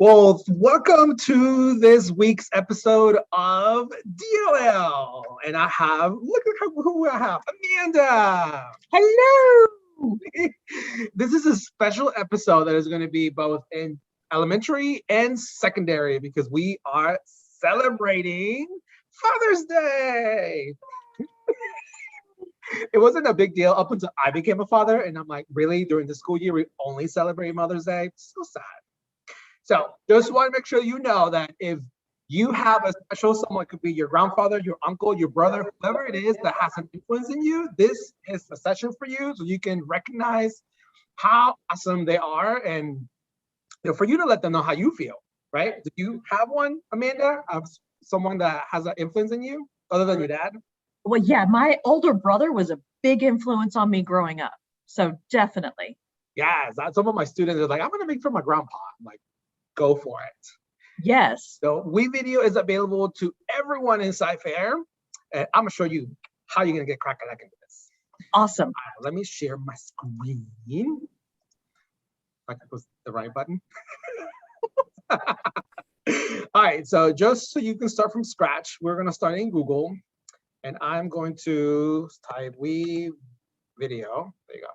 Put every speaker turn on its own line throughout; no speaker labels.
Well, welcome to this week's episode of DLL. And look at who I have, Amanda. Hello. This is a special episode that is going to be both in elementary and secondary because we are celebrating Father's Day. It wasn't a big deal up until I became a father. And I'm like, really? During the school year, we only celebrate Mother's Day? So sad. So just want to make sure you know that if you have a special someone, could be your grandfather, your uncle, your brother, whoever it is that has an influence in you, this is a session for you so you can recognize how awesome they are and for you to let them know how you feel, right? Do you have one, Amanda, of someone that has an influence in you other than your dad?
Well, yeah, my older brother was a big influence on me growing up. So definitely.
Yes, some of my students are like, I'm going to make for my grandpa. I'm like, go for it.
Yes.
So WeVideo is available to everyone inside Fair. And I'm going to show you how you're going to get cracking into this.
Awesome.
Let me share my screen. If I can push the right button. All right, so just so you can start from scratch, we're going to start in Google. And I'm going to type WeVideo. There you go.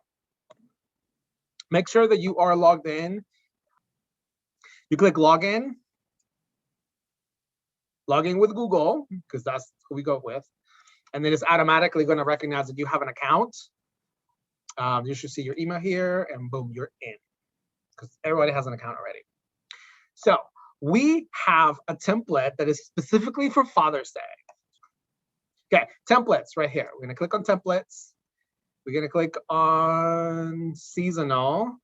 Make sure that you are logged in. You click login. Log in with Google, because that's who we go with. And then it's automatically going to recognize that you have an account. You should see your email here, and boom, you're in. Because everybody has an account already. So we have a template that is specifically for Father's Day. Okay, templates right here. We're going to click on templates. We're going to click on seasonal.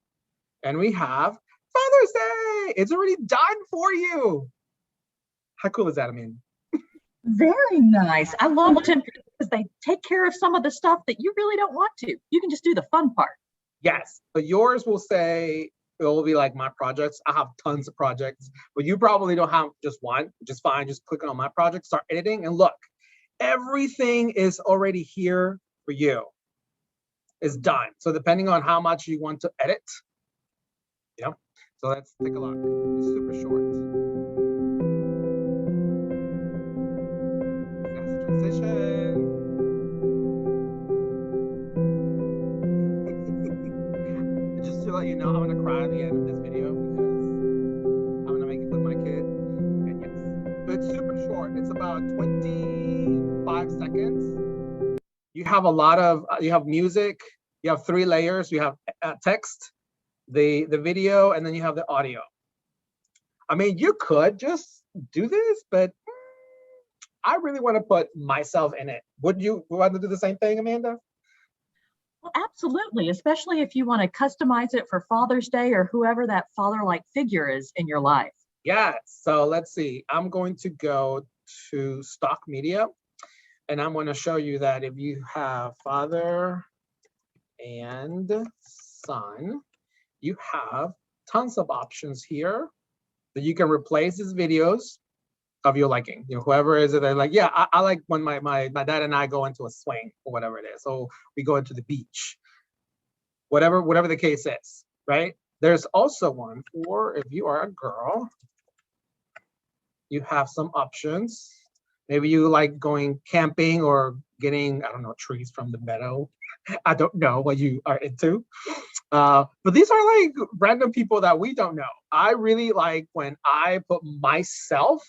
And we have Father's Day. It's already done for you. How cool is that, I mean?
Very nice. I love templates because they take care of some of the stuff that you really don't want to. You can just do the fun part.
Yes, but yours will say, it will be like my projects. I have tons of projects, but you probably don't have just one, which is fine. Just click on my project, start editing, and look. Everything is already here for you. It's done. So depending on how much you want to edit, so let's take a look. It's super short. Fast transition. Just to let you know, I'm gonna cry at the end of this video because I'm gonna make it with my kid. And yes, but it's super short. It's about 25 seconds. You have a lot of, you have music, you have 3 layers, you have text, the video, and then you have the audio. I mean, you could just do this, but I really want to put myself in it. Would you want to do the same thing, Amanda?
Well, absolutely, especially if you want to customize it for Father's Day or whoever that father-like figure is in your life.
Yes, so let's see. I'm going to go to stock media. And I'm going to show you that if you have father and son, you have tons of options here that you can replace these videos of your liking. Whoever is it, they're like, yeah, I like when my dad and I go into a swing or whatever it is. So we go into the beach, whatever the case is, right? There's also one for if you are a girl, you have some options. Maybe you like going camping or getting, I don't know, trees from the meadow. I don't know what you are into. But these are like random people that we don't know. I really like when I put myself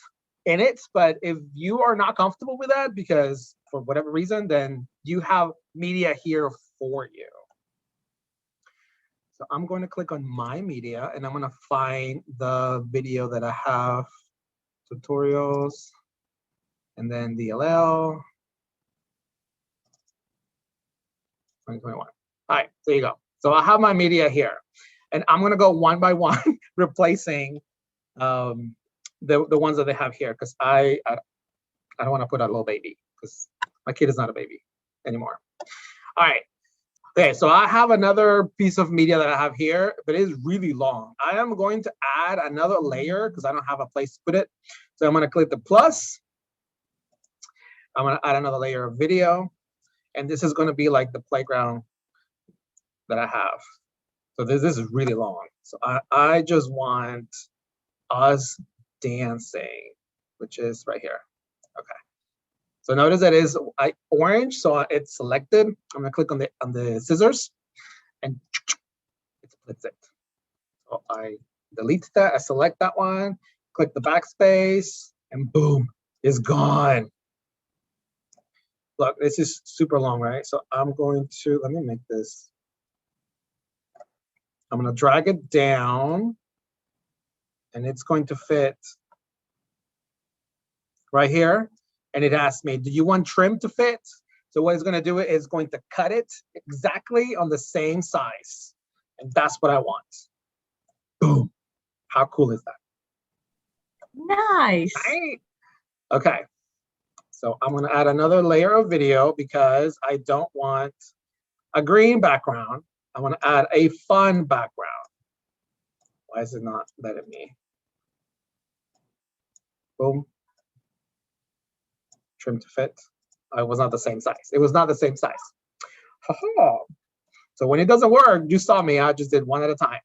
in it, but if you are not comfortable with that because for whatever reason, then you have media here for you. So I'm going to click on my media and I'm going to find the video that I have, tutorials. And then DLL 2021. All right, there you go. So I have my media here. And I'm going to go one by one, replacing the ones that they have here, because I don't want to put a little baby, because my kid is not a baby anymore. All right. Okay, so I have another piece of media that I have here, but it is really long. I am going to add another layer because I don't have a place to put it. So I'm going to click the plus. I'm going to add another layer of video. And this is going to be like the playground that I have. So this is really long. So I just want us dancing, which is right here. Okay. So notice that is orange, so it's selected. I'm gonna click on the scissors, and it splits it. So I delete that. I select that one. Click the backspace, and boom, it's gone. Look, this is super long, right? So I'm going to, let me make this. I'm going to drag it down, and it's going to fit right here. And it asks me, do you want trim to fit? So what it's going to do is going to cut it exactly on the same size. And that's what I want. Boom. How cool is that?
Nice.
Right? Okay. So I'm going to add another layer of video because I don't want a green background. I want to add a fun background. Why is it not letting me? Boom. Trim to fit. Oh, it was not the same size. It was not the same size. So when it doesn't work, you saw me. I just did one at a time.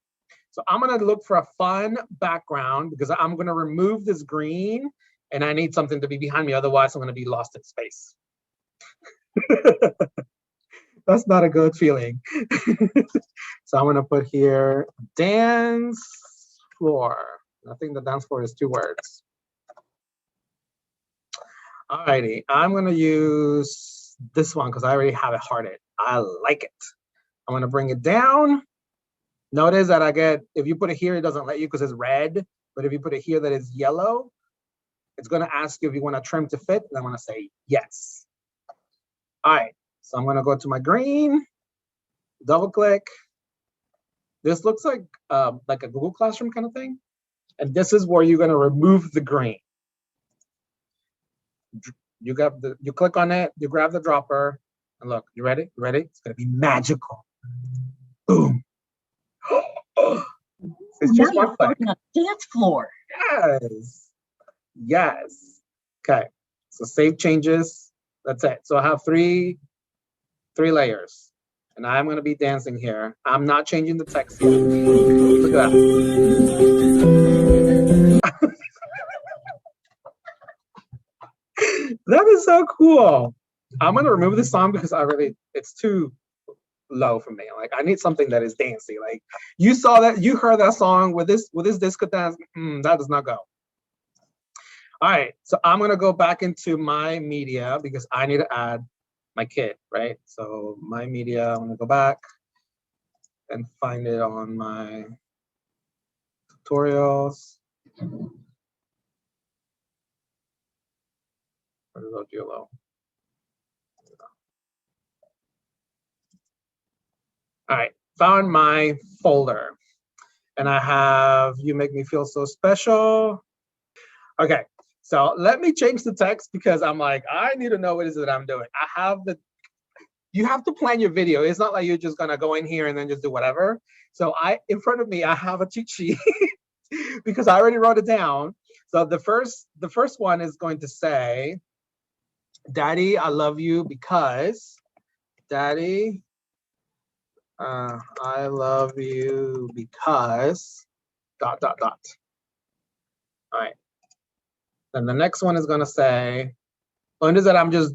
So I'm going to look for a fun background because I'm going to remove this green and I need something to be behind me. Otherwise, I'm going to be lost in space. That's not a good feeling. So I'm going to put here dance floor. I think the dance floor is 2 words. Alrighty, I'm going to use this one because I already have it hearted. I like it. I'm going to bring it down. Notice that I get, if you put it here, it doesn't let you because it's red. But if you put it here that is yellow, it's going to ask you if you want to trim to fit. And I'm going to say yes. All right, so I'm going to go to my green, double click. This looks like a Google Classroom kind of thing. And this is where you're going to remove the green. You click on it, you grab the dropper, and look, you ready? You ready? It's going to be magical. Boom. It's just one click.
On a dance floor.
Yes. Yes. Okay. So save changes. That's it. So I have three layers. And I'm going to be dancing here. I'm not changing the text yet. Look at that. That is so cool. I'm going to remove this song because it's too low for me. Like I need something that is dancey. Like you saw that, you heard that song with this disco dance. That does not go. All right, so I'm gonna go back into my media because I need to add my kid, right? So my media, I'm gonna go back and find it on my tutorials. Where did it go? All right, found my folder. And I have You Make Me Feel So Special. Okay, so let me change the text because I'm like, I need to know what it is that I'm doing. You have to plan your video. It's not like you're just gonna go in here and then just do whatever. So in front of me, I have a cheat sheet because I already wrote it down. So the first one is going to say, Daddy, I love you because, Daddy, I love you because, ... All right. Then the next one is going to say, notice that I'm just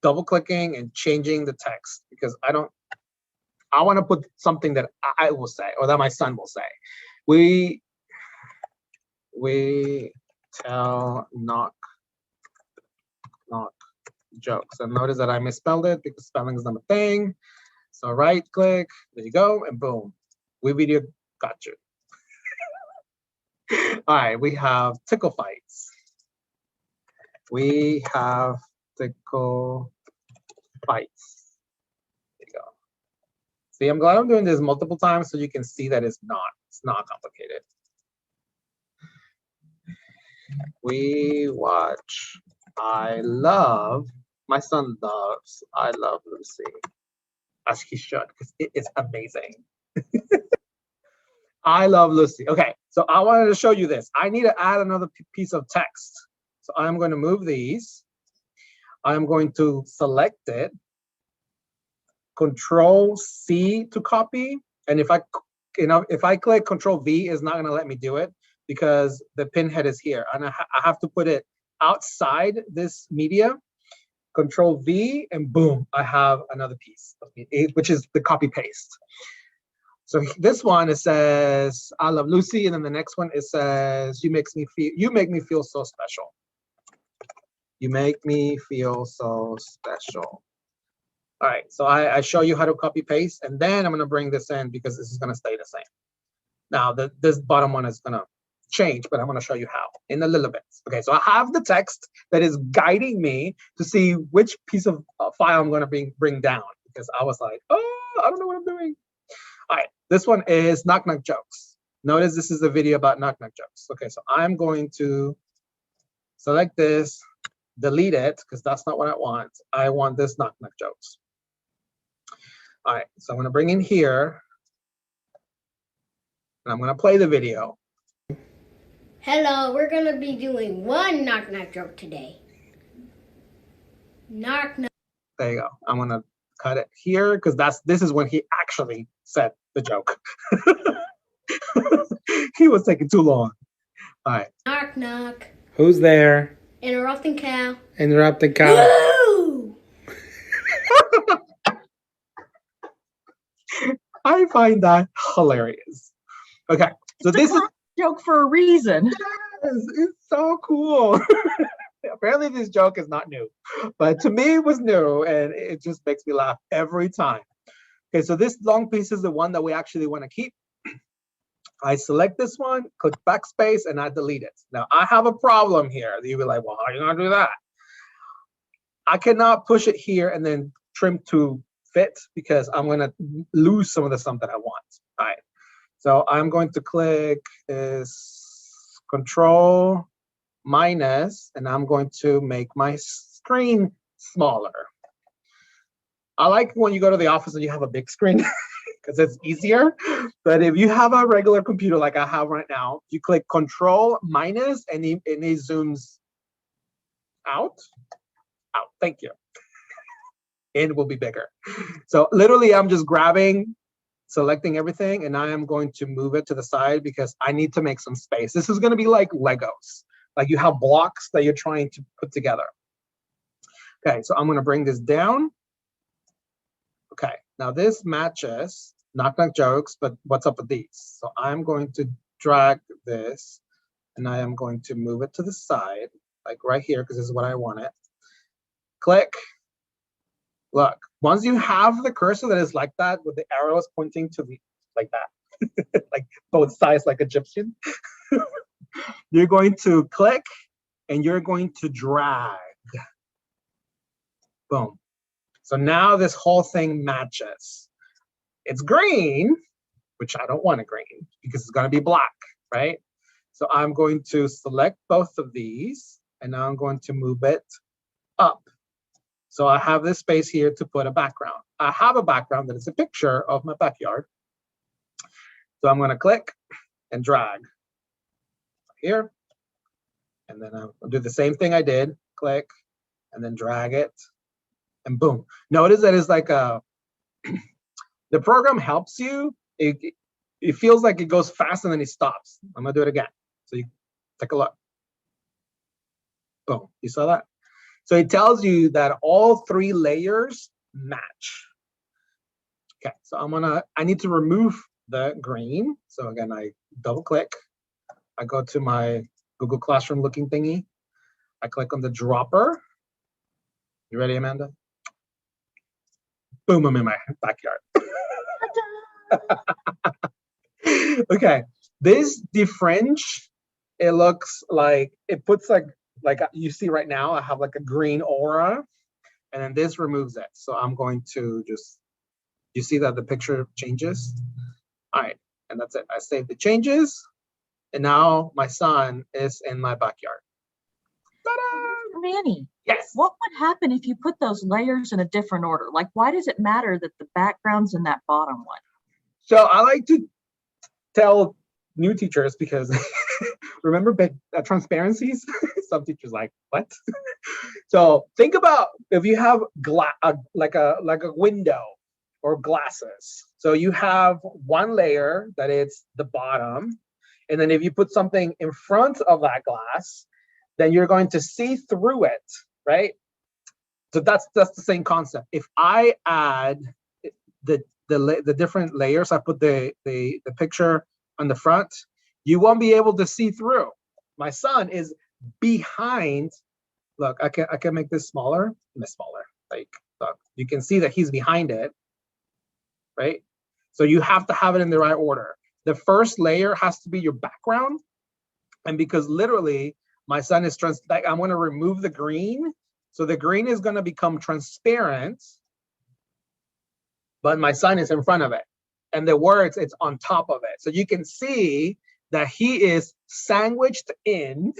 double clicking and changing the text because I want to put something that I will say or that my son will say. We tell knock jokes. And notice that I misspelled it because spelling is not a thing. So right click, there you go, and boom. WeVideo got you. All right, we have tickle fights. We have tickle fights. There you go. See, I'm glad I'm doing this multiple times so you can see that it's not complicated. We watch. I love Lucy. As he should, because it is amazing. I love Lucy. Okay, so I wanted to show you this. I need to add another piece of text. So I'm going to move these. I'm going to select it. Control C to copy. And if I click Control V, it's not going to let me do it. because the pin head is here. And I have to put it outside this media. Control V, and boom, I have another piece, which is the copy paste. So this one, it says, I love Lucy. And then the next one, it says, you make me feel so special. You make me feel so special. All right, so I show you how to copy paste, and then I'm gonna bring this in because this is gonna stay the same. Now, this bottom one is gonna change, but I'm gonna show you how in a little bit. Okay, so I have the text that is guiding me to see which piece of file I'm gonna bring down, because I was like, oh, I don't know what I'm doing. All right, this one is knock knock jokes. Notice this is a video about knock knock jokes. Okay, so I'm going to select this, delete it, because that's not what I want. I want this knock knock jokes. All right, so I'm gonna bring in here, and I'm gonna play the video.
Hello, we're gonna be doing one knock knock joke today. Knock knock.
There you go. I'm gonna cut it here because this is when he actually said the joke. He was taking too long. All right.
Knock knock.
Who's there?
Interrupting cow.
Interrupting cow.
Woo!
I find that hilarious. Okay, so this is
Joke for a reason.
it's so cool. Apparently this joke is not new, but to me it was new, and it just makes me laugh every time. Okay, so this long piece is the one that we actually want to keep. I select this one, click backspace, and I delete it. Now I have a problem here. You'll be like, well, how are you gonna do that? I cannot push it here and then trim to fit because I'm gonna lose some of the stuff that I want. All right. So I'm going to click Control minus, and I'm going to make my screen smaller. I like when you go to the office and you have a big screen because it's easier. But if you have a regular computer like I have right now, you click Control minus, and it zooms out. Out. Thank you. It will be bigger. So literally, I'm just grabbing, selecting everything, and I am going to move it to the side because I need to make some space. This is going to be like Legos. Like you have blocks that you're trying to put together. Okay, so I'm going to bring this down. Okay, now this matches knock knock jokes, but what's up with these? So I'm going to drag this, and I am going to move it to the side, like right here, because this is what I wanted. Click. Look, once you have the cursor that is like that, with the arrows pointing to the, like that, like both sides like Egyptian, you're going to click and you're going to drag. Boom. So now this whole thing matches. It's green, which I don't want it green because it's going to be black, right? So I'm going to select both of these, and now I'm going to move it up. So I have this space here to put a background. I have a background that is a picture of my backyard. So I'm going to click and drag here. And then I'll do the same thing I did. Click and then drag it. And boom. Notice that it's like a, the program helps you. It feels like it goes fast and then it stops. I'm going to do it again. So you take a look. Boom. You saw that? So it tells you that all three layers match. Okay, so I need to remove the green. So again, I double click. I go to my Google Classroom looking thingy. I click on the dropper. You ready, Amanda? Boom, I'm in my backyard. Okay, this difference, it looks like, it puts like you see right now, I have like a green aura, and then this removes it. So I'm going to just, you see that the picture changes? All right, and that's it. I saved the changes, and now my son is in my backyard. Ta-da!
Manny,
Yes.
what would happen if you put those layers in a different order? Like, why does it matter that the background's in that bottom one?
So I like to tell new teachers because remember transparencies? Some teachers like, what? So think about if you have like a window or glasses. So you have one layer that is the bottom, And then if you put something in front of that glass, then you're going to see through it, right? So that's the same concept. If I add the different layers, I put the picture on the front, you won't be able to see through. My son is behind. Look, I can make this smaller, like, look, you can see that he's behind it, right? So you have to have it in the right order. The first layer has to be your background. And because literally my son is like, I'm going to remove the green. So the green is going to become transparent, but my son is in front of it. And the words, it's on top of it. So you can see that he is sandwiched in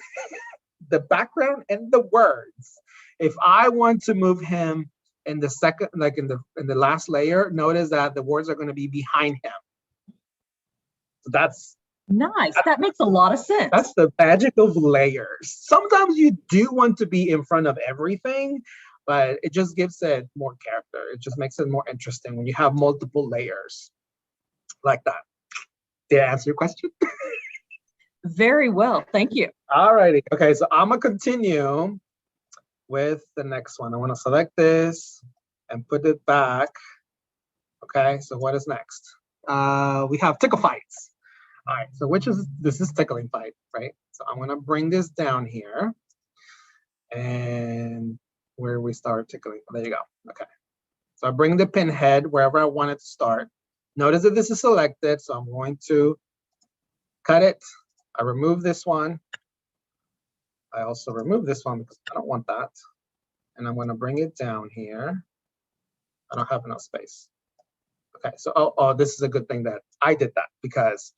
the background and the words. If I want to move him in the second, like in the last layer, notice that the words are going to be behind him. So that's
nice. That makes a lot of sense.
That's the magic of layers. Sometimes you do want to be in front of everything, but it just gives it more character. It just makes it more interesting when you have multiple layers like that. Did I answer your question?
Very well. Thank you.
All righty. Okay, so I'm going to continue with the next one. I want to select this and put it back. Okay, so what is next? We have tickle fights. All right, so this is tickling fight, right? So I'm gonna bring this down here, and where we start tickling. There you go. Okay. So I bring the pin head wherever I want it to start. Notice that this is selected, so I'm going to cut it. I remove this one. I also remove this one because I don't want that. And I'm gonna bring it down here. I don't have enough space. Okay, so oh, this is a good thing that I did that because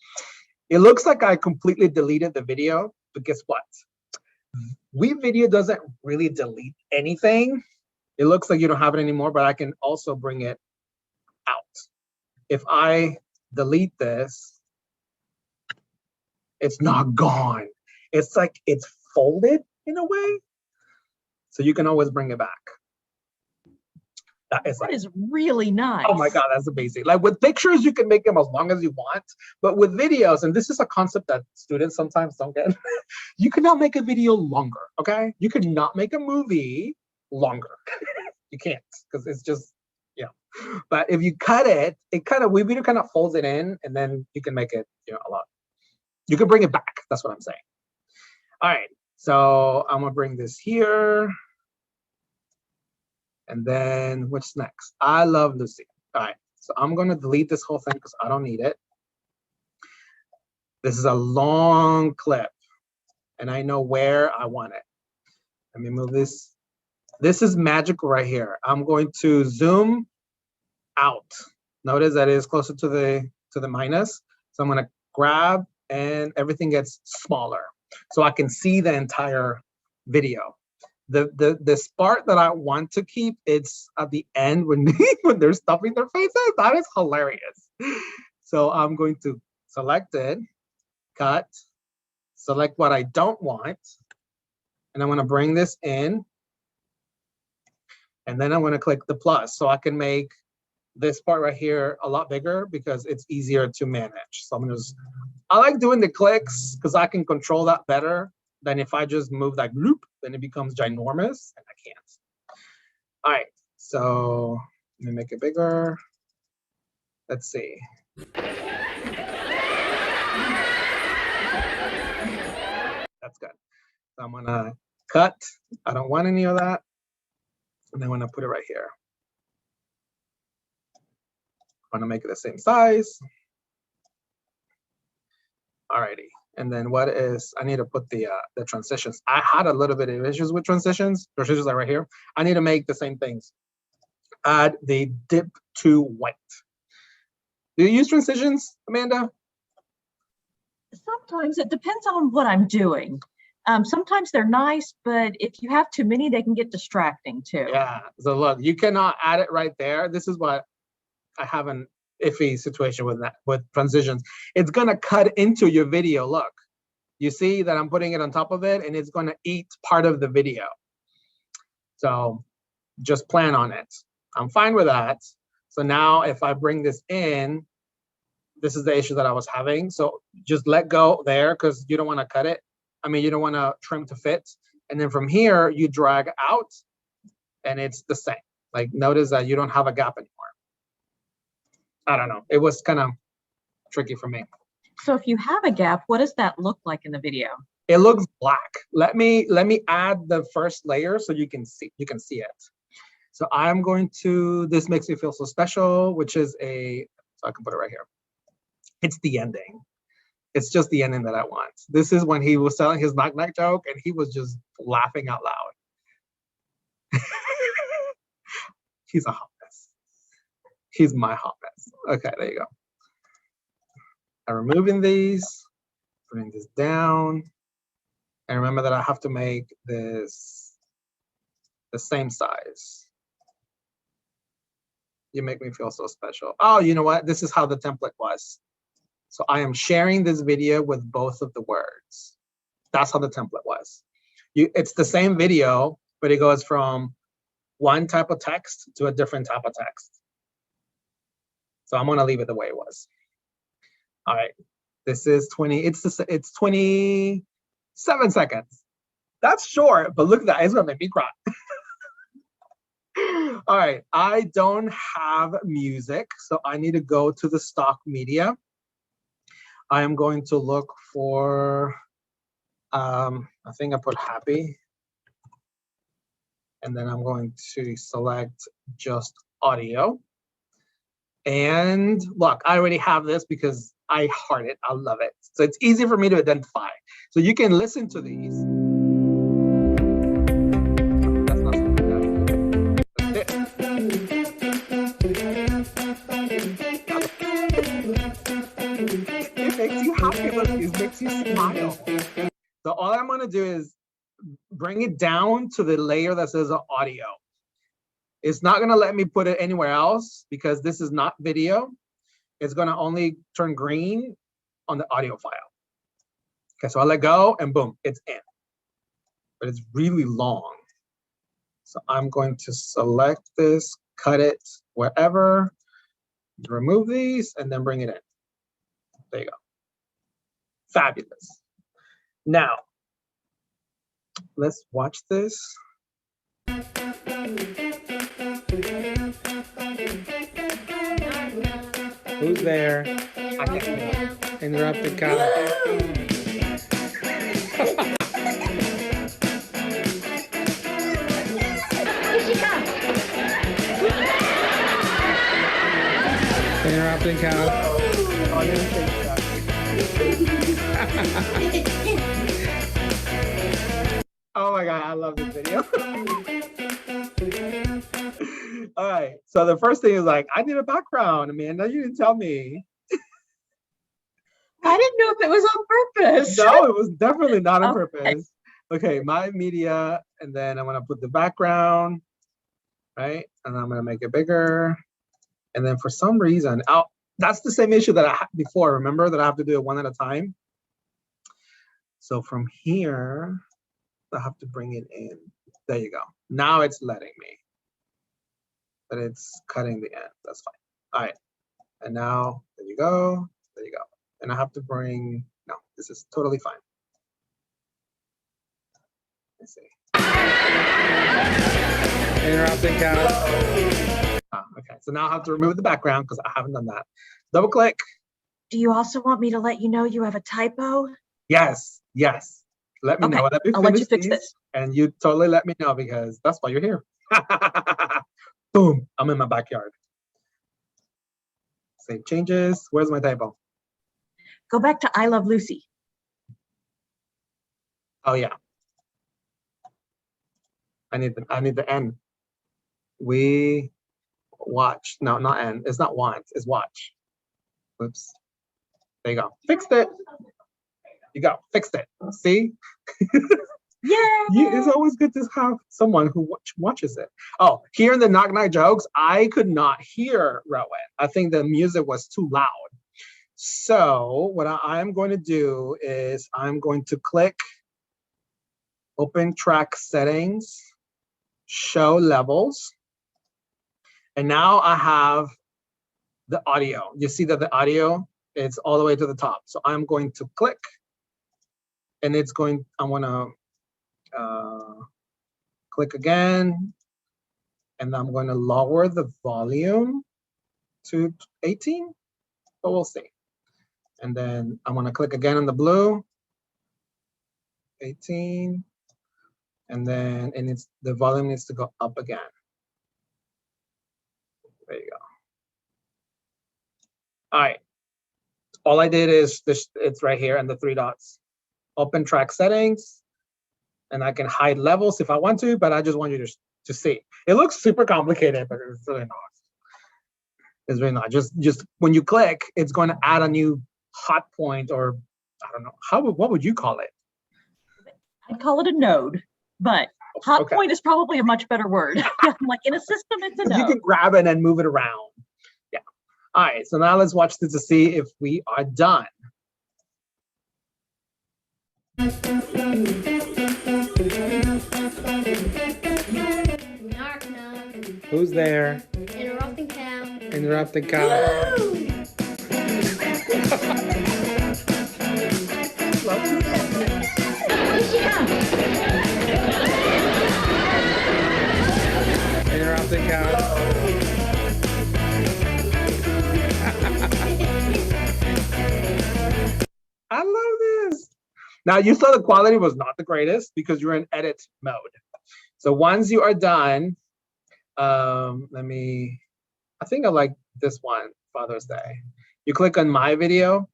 it looks like I completely deleted the video, but guess what? WeVideo doesn't really delete anything. It looks like you don't have it anymore, but I can also bring it out. If I delete this, it's not gone. It's like it's folded in a way. So you can always bring it back. That
is really nice.
Oh my God, that's amazing. Like with pictures, you can make them as long as you want, but with videos, and this is a concept that students sometimes don't get, you cannot make a video longer, okay? You cannot make a movie longer. You can't, because it's just, yeah. But if you cut it, WeVideo kind of folds it in, and then you can make it, a lot. You can bring it back, that's what I'm saying. All right, so I'm gonna bring this here. And then what's next? I love Lucy. All right, so I'm gonna delete this whole thing because I don't need it. This is a long clip and I know where I want it. Let me move this. This is magical right here. I'm going to zoom out. Notice that it is closer to the minus. So I'm gonna grab and everything gets smaller. So I can see the entire video. The part that I want to keep, it's at the end when when they're stuffing their faces. That is hilarious. So I'm going to select it, cut, select what I don't want, and I'm going to bring this in, and then I'm going to click the plus so I can make this part right here a lot bigger because it's easier to manage. So I like doing the clicks because I can control that better than if I just move that loop, then it becomes ginormous and I can't. All right, so let me make it bigger. Let's see. That's good. So I'm gonna cut. I don't want any of that. And then I'm gonna put it right here. I'm gonna make it the same size. Alrighty. And then what is, I need to put the transitions. I had a little bit of issues with transitions. Transitions are right here. I need to make the same things. Add the dip to white. Do you use transitions, Amanda?
Sometimes it depends on what I'm doing. Sometimes they're nice, but if you have too many, they can get distracting too.
Yeah, so look, you cannot add it right there. This is what I have an iffy situation with that, with transitions. It's gonna cut into your video. Look, you see that I'm putting it on top of it and it's gonna eat part of the video. So just plan on it. I'm fine with that. So now if I bring this in, this is the issue that I was having. So just let go there because you don't want to cut it. I mean, you don't want to trim to fit. And then from here, you drag out and it's the same. Like notice that you don't have a gap anymore. I don't know. It was kind of tricky for me.
So if you have a gap, what does that look like in the video?
It looks black. Let me add the first layer so you can see it. So I'm going to, this makes me feel so special, which is so I can put it right here. It's the ending. It's just the ending that I want. This is when he was telling his knock knock joke and he was just laughing out loud. He's a hot mess. He's my hot mess. Okay, there you go. I'm removing these, putting this down. And remember that I have to make this the same size. You make me feel so special. Oh, you know what? This is how the template was. So I am sharing this video with both of the words. That's how the template was. It's the same video, but it goes from one type of text to a different type of text. So I'm gonna leave it the way it was. All right, this is 20, it's 27 seconds. That's short, but look at that, it's gonna make me cry. All right, I don't have music, so I need to go to the stock media. I am going to look for, I think I put happy. And then I'm going to select just audio. And look, I already have this because I heart it, I love it. So it's easy for me to identify. So you can listen to these. That's not something that's it. It makes you happy, look, it makes you smile. So all I'm gonna do is bring it down to the layer that says audio. It's not gonna let me put it anywhere else because this is not video. It's gonna only turn green on the audio file. Okay, so I let go and boom, it's in. But it's really long. So I'm going to select this, cut it wherever, remove these, and then bring it in. There you go. Fabulous. Now, let's watch this.
Who's there?
I can't hear.
Interrupt the count. Interrupting count.
Oh, you didn't think that. Oh my God, I love this video. All right, so the first thing is like, I need a background. Amanda, you didn't tell me.
I didn't know if it was on purpose.
No, it was definitely not on
Okay.
purpose. Okay, my media, and then I'm gonna put the background, right? And I'm gonna make it bigger. And then for some reason, that's the same issue that I had before. Remember that I have to do it one at a time. So from here, I have to bring it in. There you go. Now it's letting me. But it's cutting the end. That's fine. All right. And now, there you go. There you go. And I have to bring, no, this is totally fine. Let's see.
Interrupting count.
Okay, so now I have to remove the background because I haven't done that. Double click.
Do you also want me to let you know you have a typo?
Yes, yes. Let me know.
Okay,
Let me
I'll let you
finish
fix
these,
this.
and you totally let me know because that's why you're here. Boom, I'm in my backyard. Save changes. Where's my typo?
Go back to I Love Lucy.
Oh yeah. I need the end. We watch. No, not end. It's not want. It's watch. Whoops. There you go. Fixed it. You go. Fixed it. See?
Yeah.
It's always good to have someone who watches it. Oh, here in the knock knock jokes, I could not hear Rowan. I think the music was too loud. So what I'm going to do is I'm going to click open track settings, show levels. And now I have the audio. You see that the audio It's all the way to the top. So I'm going to click, and it's going, I want to click again, and I'm going to lower the volume to 18, but we'll see. And then I'm going to click again on the blue, 18, and then the volume needs to go up again. There you go. All right. All I did is this, it's right here and the 3 dots. Open track settings, and I can hide levels if I want to, but I just want you to see. It looks super complicated, but it's really not. It's really not. Just when you click, it's going to add a new hot point, or I don't know, what would you call it?
I'd call it a node, but hot
Okay.
point is probably a much better word. Like in a system, it's a
You
node.
can grab it and move it around. Yeah. All right. So now let's watch this to see if we are done.
Knock, knock.
Who's there?
Interrupting cow.
Interrupting cow. Interrupting cow.
I love this. Now you saw the quality was not the greatest because you're in edit mode. So once you are done, I think I like this one, Father's Day. You click on my video.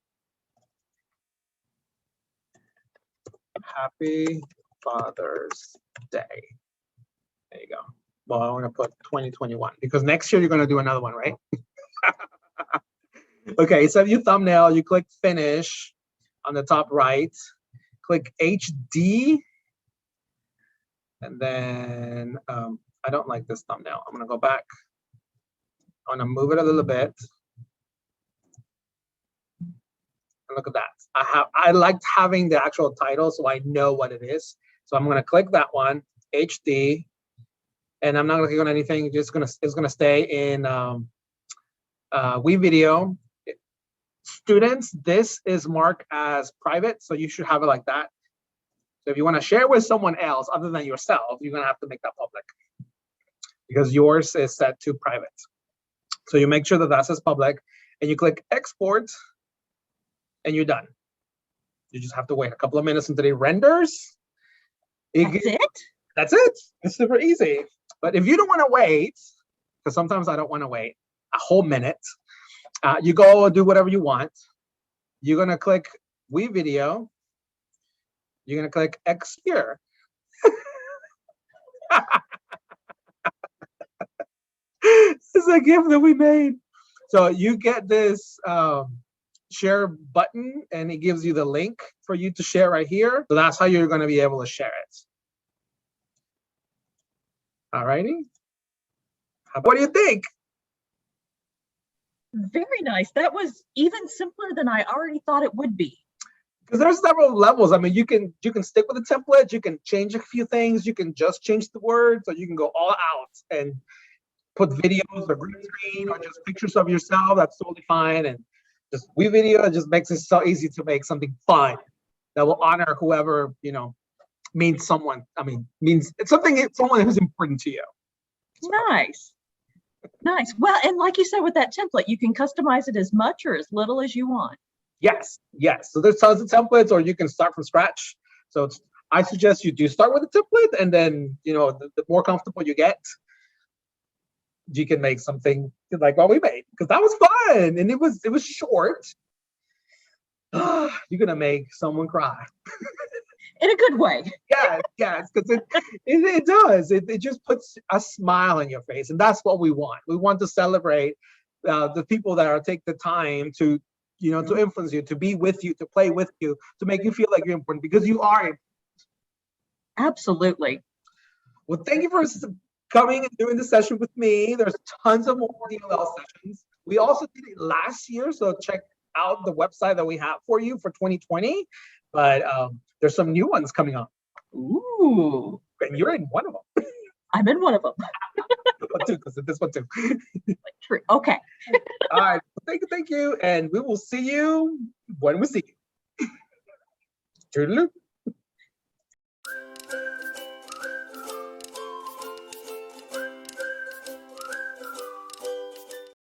Happy Father's Day. There you go. Well, I want to put 2021 because next year you're going to do another one, right? Okay, so you thumbnail, you click finish on the top right, click HD, and then I don't like this thumbnail. I'm going to go back. I'm going to move it a little bit. And look at that. I liked having the actual title so I know what it is. So I'm going to click that one, HD, and I'm not going to click on anything. It's going to stay in WeVideo. Students, this is marked as private, so you should have it like that. So if you want to share with someone else other than yourself, you're going to have to make that public because yours is set to private. So you make sure that that says public, and you click export, and you're done. You just have to wait a couple of minutes until it renders.
That's it?
That's it. It's super easy. But if you don't want to wait, because sometimes I don't want to wait a whole minute, you go do whatever you want. You're going to click WeVideo. You're going to click Export. This is a gift that we made. So you get this share button, and it gives you the link for you to share right here. So that's how you're going to be able to share it. All righty. What do you think?
Very nice. That was even simpler than I already thought it would be.
Because there's several levels. I mean, you can stick with the template. You can change a few things. You can just change the words, or you can go all out and put videos or green screen or just pictures of yourself. That's totally fine. And just WeVideo just makes it so easy to make something fun that will honor whoever, means someone. I mean, means it's someone who's important to you.
Nice. Nice. Well, and like you said with that template, you can customize it as much or as little as you want.
Yes. So there's tons of templates, or you can start from scratch. So I suggest you do start with a template, and then, the more comfortable you get, you can make something like what we made, because that was fun and it was short. You're gonna make someone cry.
In a good way.
Yes, because it does. It just puts a smile on your face, and that's what we want. We want to celebrate the people that take the time to, to influence you, to be with you, to play with you, to make you feel like you're important, because you are.
Absolutely.
Well, thank you for coming and doing the session with me. There's tons of more DLL sessions. We also did it last year, so check out the website that we have for you for 2020. But there's some new ones coming up.
Ooh.
And you're in one of them.
I'm in one of them.
One too, because this one too.
True. Okay.
All right. Thank you. And we will see you when we see you. Toodaloo.